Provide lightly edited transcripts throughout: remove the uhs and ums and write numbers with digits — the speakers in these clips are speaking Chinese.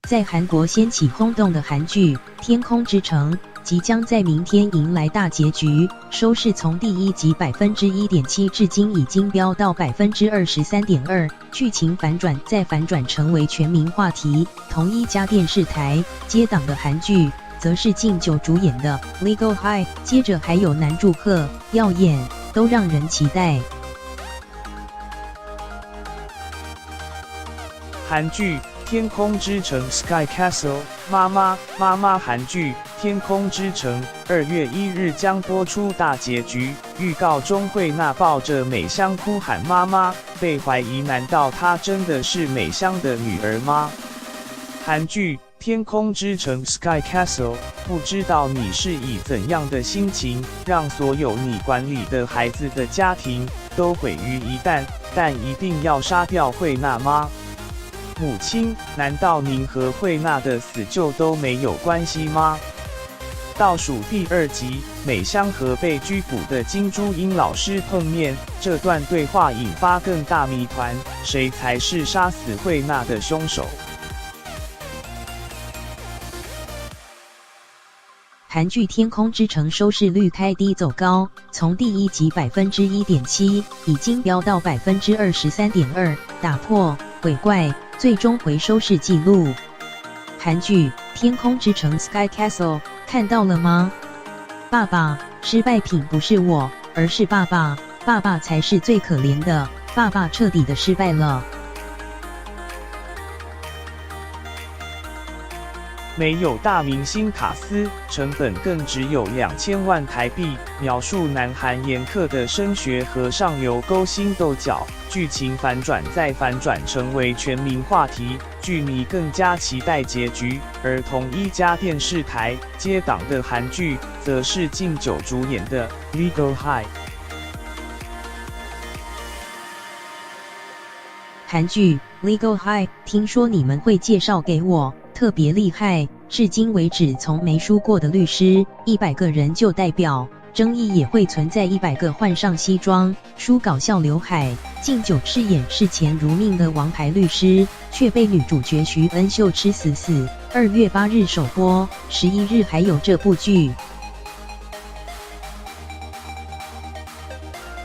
在韩国掀起轰动的韩剧《天空之城》即将在明天迎来大结局，收视从第一集 1.7% 至今已经飙到 23.2%， 剧情反转再反转成为全民话题。同一家电视台接档的韩剧则是敬九主演的《Legal High》，接着还有男祝贺、耀眼，都让人期待。韩剧《天空之城》Sky Castle 妈妈韩剧《天空之城》2月1日将播出大结局。预告中惠娜抱着美香哭喊妈妈，被怀疑难道她真的是美香的女儿吗？韩剧《天空之城》Sky Castle， 不知道你是以怎样的心情，让所有你管理的孩子的家庭都毁于一旦，但一定要杀掉惠娜吗？母亲，难道您和惠娜的死就都没有关系吗？倒数第2集，美香和被拘捕的金珠英老师碰面，这段对话引发更大谜团，谁才是杀死惠娜的凶手？韩剧《天空之城》收视率开低走高，从第一集 1.7% 已经飙到 23.2%， 打破鬼怪最终回收视纪录。韩剧《天空之城》Sky Castle 看到了吗？爸爸，失败品不是我，而是爸爸，爸爸才是最可怜的，爸爸彻底的失败了。没有大明星卡司，成本更只有2000万台币。描述南韩严苛的升学和上流勾心斗角，剧情反转再反转，成为全民话题。剧迷更加期待结局。而同一家电视台接档的韩剧，则是敬九主演的《Legal High》。韩剧《Legal High》，听说你们会介绍给我。特别厉害，至今为止从没输过的律师，100个人就代表，争议也会存在100个换上西装，梳搞笑刘海。敬九饰演视钱如命的王牌律师，却被女主角徐恩秀吃死。2月8日首播，11日还有这部剧。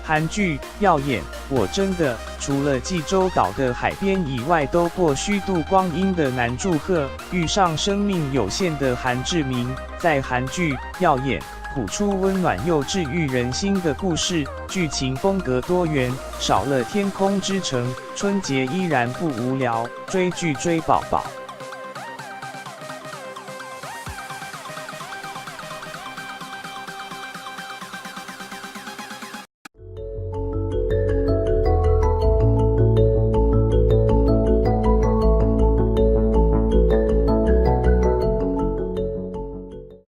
韩剧耀眼，我真的除了济州岛的海边以外，都过虚度光阴的男祝贺遇上生命有限的韩志明，在韩剧耀眼谱出温暖又治愈人心的故事，剧情风格多元，少了天空之城，春节依然不无聊，追剧追宝宝。